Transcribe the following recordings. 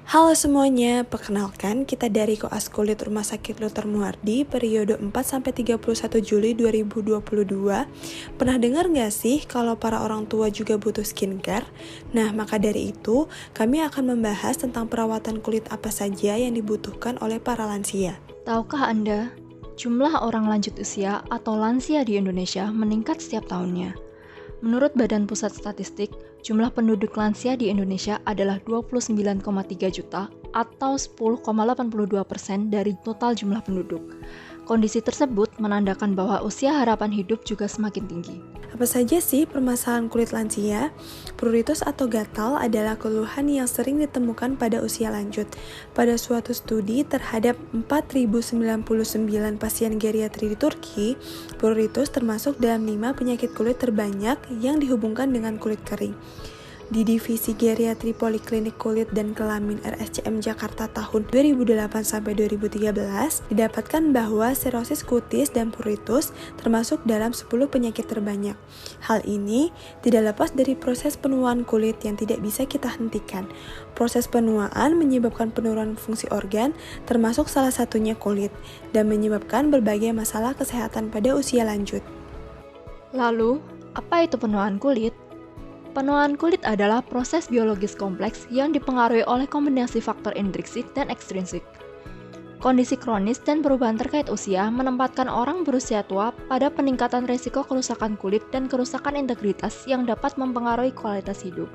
Halo semuanya, perkenalkan kita dari Koas Kulit Rumah Sakit Dr. Muardi periode 4-31 Juli 2022. Pernah dengar nggak sih kalau para orang tua juga butuh skincare? Nah, maka dari itu, kami akan membahas tentang perawatan kulit apa saja yang dibutuhkan oleh para lansia. Tahukah Anda, jumlah orang lanjut usia atau lansia di Indonesia meningkat setiap tahunnya. Menurut Badan Pusat Statistik, jumlah penduduk lansia di Indonesia adalah 29,3 juta atau 10,82% dari total jumlah penduduk. Kondisi tersebut menandakan bahwa usia harapan hidup juga semakin tinggi. Apa saja sih permasalahan kulit lansia? Pruritus atau gatal adalah keluhan yang sering ditemukan pada usia lanjut. Pada suatu studi terhadap 4.099 pasien geriatri di Turki, pruritus termasuk dalam 5 penyakit kulit terbanyak yang dihubungkan dengan kulit kering. Di Divisi Geriatri Poliklinik Kulit dan Kelamin RSCM Jakarta tahun 2008-2013 didapatkan bahwa serosis kutis dan pruritus termasuk dalam 10 penyakit terbanyak. Hal ini tidak lepas dari proses penuaan kulit yang tidak bisa kita hentikan. Proses penuaan menyebabkan penurunan fungsi organ, termasuk salah satunya kulit, dan menyebabkan berbagai masalah kesehatan pada usia lanjut. Lalu, apa itu penuaan kulit? Penuaan kulit adalah proses biologis kompleks yang dipengaruhi oleh kombinasi faktor intrinsik dan ekstrinsik. Kondisi kronis dan perubahan terkait usia menempatkan orang berusia tua pada peningkatan risiko kerusakan kulit dan kerusakan integritas yang dapat mempengaruhi kualitas hidup.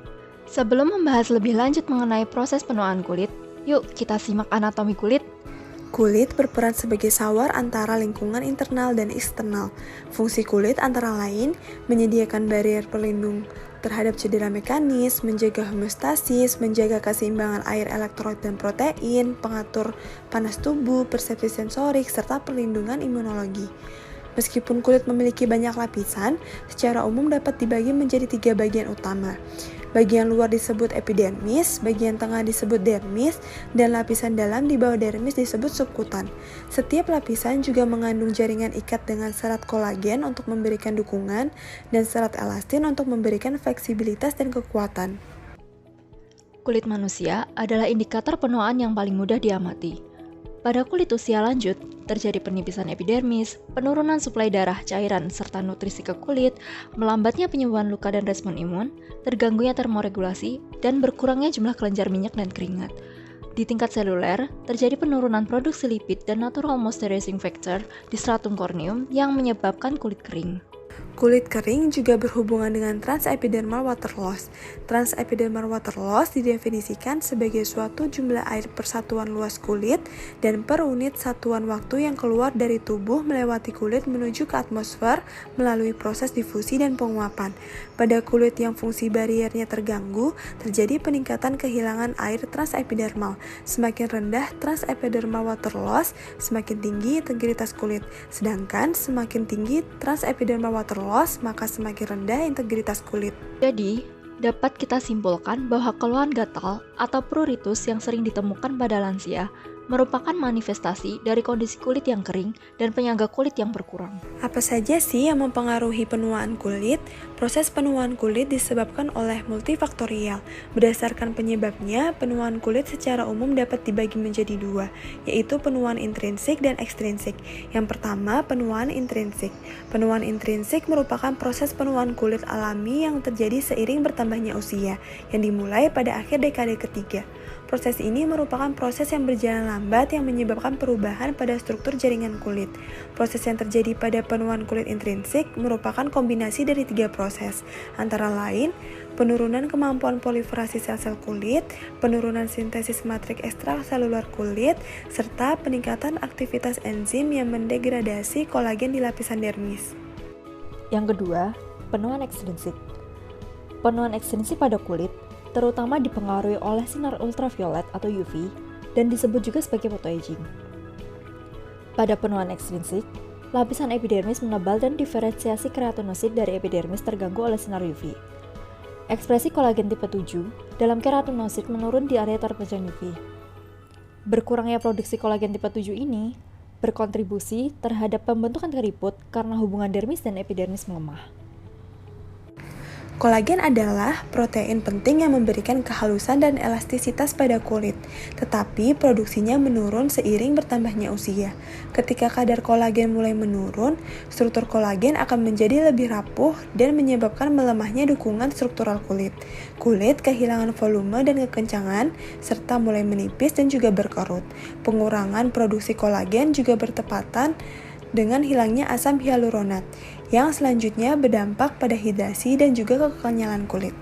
Sebelum membahas lebih lanjut mengenai proses penuaan kulit, yuk kita simak anatomi kulit. Kulit berperan sebagai sawar antara lingkungan internal dan eksternal. Fungsi kulit antara lain menyediakan barrier pelindung terhadap cedera mekanis, menjaga homeostasis, menjaga keseimbangan air elektrolit dan protein, pengatur panas tubuh, persepsi sensorik, serta perlindungan imunologi. Meskipun kulit memiliki banyak lapisan, secara umum dapat dibagi menjadi 3 bagian utama. Bagian luar disebut epidermis, bagian tengah disebut dermis, dan lapisan dalam di bawah dermis disebut subkutan. Setiap lapisan juga mengandung jaringan ikat dengan serat kolagen untuk memberikan dukungan dan serat elastin untuk memberikan fleksibilitas dan kekuatan. Kulit manusia adalah indikator penuaan yang paling mudah diamati. Pada kulit usia lanjut, terjadi penipisan epidermis, penurunan suplai darah, cairan, serta nutrisi ke kulit, melambatnya penyembuhan luka dan respon imun, terganggunya termoregulasi, dan berkurangnya jumlah kelenjar minyak dan keringat. Di tingkat seluler, terjadi penurunan produksi lipid dan natural moisturizing factor di stratum corneum yang menyebabkan kulit kering. Kulit kering juga berhubungan dengan transepidermal water loss. Transepidermal water loss didefinisikan sebagai suatu jumlah air per satuan luas kulit dan per unit satuan waktu yang keluar dari tubuh melewati kulit menuju ke atmosfer melalui proses difusi dan penguapan. Pada kulit yang fungsi bariernya terganggu, terjadi peningkatan kehilangan air transepidermal. Semakin rendah transepidermal water loss, semakin tinggi integritas kulit. Sedangkan semakin tinggi transepidermal water loss, maka semakin rendah integritas kulit. Jadi, dapat kita simpulkan bahwa keluhan gatal atau pruritus yang sering ditemukan pada lansia merupakan manifestasi dari kondisi kulit yang kering dan penyangga kulit yang berkurang. Apa saja sih yang mempengaruhi penuaan kulit? Proses penuaan kulit disebabkan oleh multifaktorial. Berdasarkan penyebabnya, penuaan kulit secara umum dapat dibagi menjadi 2, yaitu penuaan intrinsik dan ekstrinsik. Yang pertama, penuaan intrinsik. Penuaan intrinsik merupakan proses penuaan kulit alami yang terjadi seiring bertambahnya usia, yang dimulai pada akhir dekade ketiga. Proses ini merupakan proses yang berjalan lambat yang menyebabkan perubahan pada struktur jaringan kulit. Proses yang terjadi pada penuaan kulit intrinsik merupakan kombinasi dari 3 proses, antara lain penurunan kemampuan proliferasi sel-sel kulit, penurunan sintesis matrik ekstraselular kulit, serta peningkatan aktivitas enzim yang mendegradasi kolagen di lapisan dermis. Yang kedua, penuaan ekstrinsik. Penuaan ekstrinsik pada kulit terutama dipengaruhi oleh sinar ultraviolet atau UV dan disebut juga sebagai photoaging. Pada penuaan ekstrinsik, lapisan epidermis menebal dan diferensiasi keratinosit dari epidermis terganggu oleh sinar UV. Ekspresi kolagen tipe 7 dalam keratinosit menurun di area terpejam UV. Berkurangnya produksi kolagen tipe 7 ini berkontribusi terhadap pembentukan keriput karena hubungan dermis dan epidermis melemah. Kolagen adalah protein penting yang memberikan kehalusan dan elastisitas pada kulit, tetapi produksinya menurun seiring bertambahnya usia. Ketika kadar kolagen mulai menurun, struktur kolagen akan menjadi lebih rapuh dan menyebabkan melemahnya dukungan struktural kulit. Kulit kehilangan volume dan kekencangan, serta mulai menipis dan juga berkerut. Pengurangan produksi kolagen juga bertepatan dengan hilangnya asam hyaluronat, yang selanjutnya berdampak pada hidrasi dan juga kekenyalan kulit.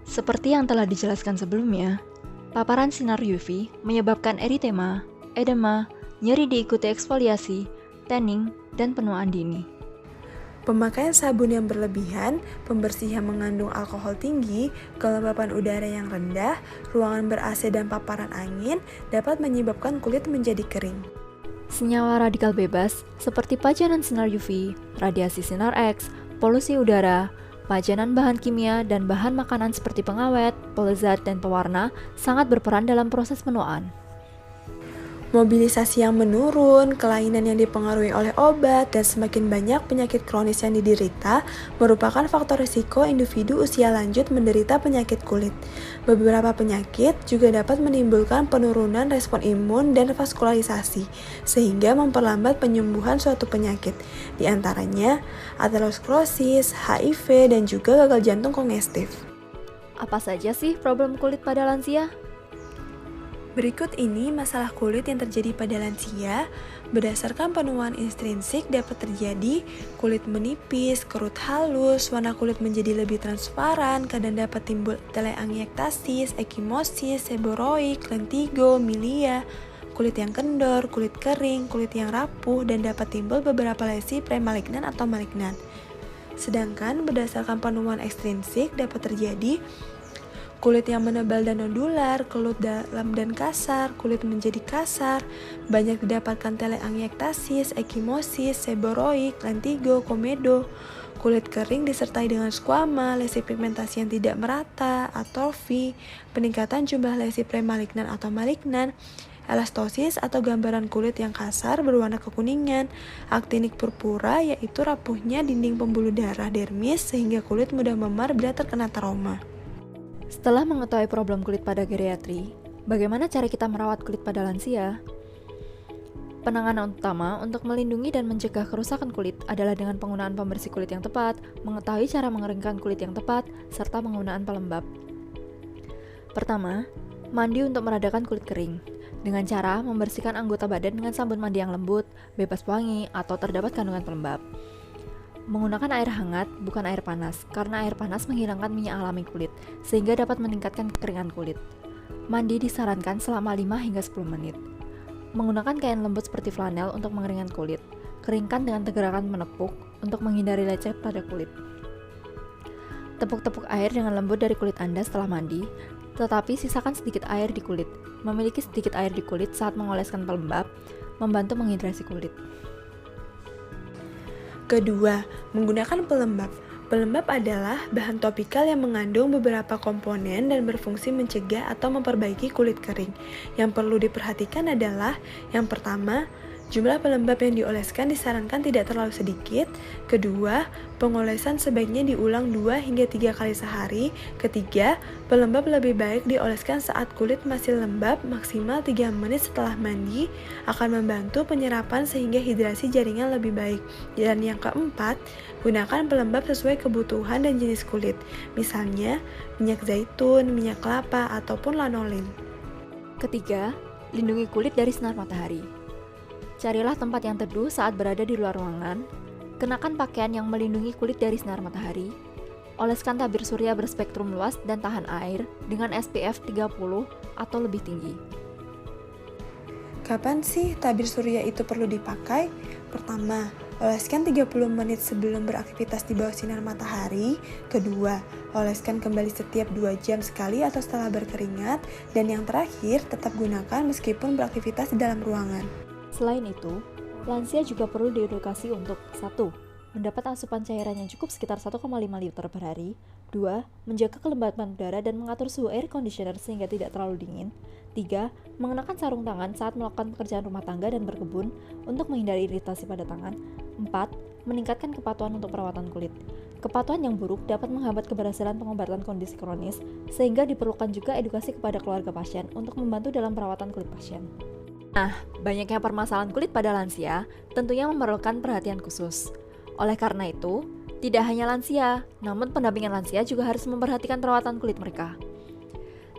Seperti yang telah dijelaskan sebelumnya, paparan sinar UV menyebabkan eritema, edema, nyeri diikuti eksfoliasi, tanning, dan penuaan dini. Pemakaian sabun yang berlebihan, pembersih yang mengandung alkohol tinggi, kelembapan udara yang rendah, ruangan ber-AC dan paparan angin dapat menyebabkan kulit menjadi kering. Senyawa radikal bebas seperti pajanan sinar UV, radiasi sinar X, polusi udara, pajanan bahan kimia, dan bahan makanan seperti pengawet, pelezat, dan pewarna sangat berperan dalam proses penuaan. Mobilisasi yang menurun, kelainan yang dipengaruhi oleh obat, dan semakin banyak penyakit kronis yang diderita merupakan faktor risiko individu usia lanjut menderita penyakit kulit. Beberapa penyakit juga dapat menimbulkan penurunan respon imun dan vaskularisasi, sehingga memperlambat penyembuhan suatu penyakit, di antaranya aterosklerosis, HIV, dan juga gagal jantung kongestif. Apa saja sih problem kulit pada lansia? Berikut ini masalah kulit yang terjadi pada lansia. Berdasarkan penuaan intrinsik dapat terjadi kulit menipis, kerut halus, warna kulit menjadi lebih transparan, kadang dapat timbul teleangiektasis, ekimosis, seboroik, lentigo, milia, kulit yang kendor, kulit kering, kulit yang rapuh, dan dapat timbul beberapa lesi premalignan atau malignan. Sedangkan berdasarkan penuaan ekstrinsik dapat terjadi kulit yang menebal dan nodular, kulit dalam dan kasar, kulit menjadi kasar, banyak didapatkan teleangiektasis, ekimosis, seboroik, lentigo, komedo, kulit kering disertai dengan squama, lesi pigmentasi yang tidak merata, atrofi, peningkatan jumlah lesi premalignan atau malignan, elastosis atau gambaran kulit yang kasar berwarna kekuningan, aktinik purpura yaitu rapuhnya dinding pembuluh darah dermis sehingga kulit mudah memar bila terkena trauma. Setelah mengetahui problem kulit pada geriatri, bagaimana cara kita merawat kulit pada lansia? Penanganan utama untuk melindungi dan mencegah kerusakan kulit adalah dengan penggunaan pembersih kulit yang tepat, mengetahui cara mengeringkan kulit yang tepat, serta penggunaan pelembab. Pertama, mandi untuk meredakan kulit kering, dengan cara membersihkan anggota badan dengan sabun mandi yang lembut, bebas wangi, atau terdapat kandungan pelembab. Menggunakan air hangat, bukan air panas, karena air panas menghilangkan minyak alami kulit, sehingga dapat meningkatkan kekeringan kulit. Mandi disarankan selama 5 hingga 10 menit. Menggunakan kain lembut seperti flanel untuk mengeringkan kulit. Keringkan dengan gerakan menepuk untuk menghindari lecet pada kulit. Tepuk-tepuk air dengan lembut dari kulit Anda setelah mandi, tetapi sisakan sedikit air di kulit. Memiliki sedikit air di kulit saat mengoleskan pelembab, membantu menghidrasi kulit. Kedua, menggunakan pelembab. Pelembab adalah bahan topikal yang mengandung beberapa komponen dan berfungsi mencegah atau memperbaiki kulit kering. Yang perlu diperhatikan adalah, yang pertama, jumlah pelembab yang dioleskan disarankan tidak terlalu sedikit. Kedua, pengolesan sebaiknya diulang 2 hingga 3 kali sehari. Ketiga, pelembab lebih baik dioleskan saat kulit masih lembab maksimal 3 menit setelah mandi, akan membantu penyerapan sehingga hidrasi jaringan lebih baik. Dan yang keempat, gunakan pelembab sesuai kebutuhan dan jenis kulit, misalnya minyak zaitun, minyak kelapa, ataupun lanolin. Ketiga, lindungi kulit dari sinar matahari. Carilah tempat yang teduh saat berada di luar ruangan. Kenakan pakaian yang melindungi kulit dari sinar matahari. Oleskan tabir surya berspektrum luas dan tahan air dengan SPF 30 atau lebih tinggi. Kapan sih tabir surya itu perlu dipakai? Pertama, oleskan 30 menit sebelum beraktivitas di bawah sinar matahari. Kedua, oleskan kembali setiap 2 jam sekali atau setelah berkeringat. Dan yang terakhir, tetap gunakan meskipun beraktivitas di dalam ruangan. Selain itu, lansia juga perlu diedukasi untuk 1. Mendapat asupan cairan yang cukup sekitar 1,5 liter per hari. 2. Menjaga kelembapan udara dan mengatur suhu air conditioner sehingga tidak terlalu dingin. 3. Mengenakan sarung tangan saat melakukan pekerjaan rumah tangga dan berkebun untuk menghindari iritasi pada tangan. 4. meningkatkan kepatuhan untuk perawatan kulit. Kepatuhan yang buruk dapat menghambat keberhasilan pengobatan kondisi kronis, sehingga diperlukan juga edukasi kepada keluarga pasien untuk membantu dalam perawatan kulit pasien. Nah, banyaknya permasalahan kulit pada lansia tentunya memerlukan perhatian khusus. Oleh karena itu, tidak hanya lansia, namun pendampingan lansia juga harus memperhatikan perawatan kulit mereka.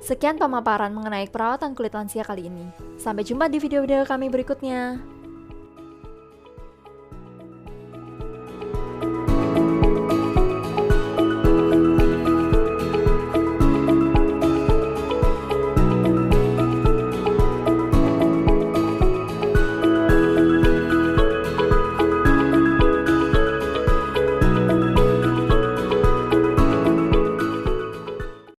Sekian pemaparan mengenai perawatan kulit lansia kali ini. Sampai jumpa di video-video kami berikutnya.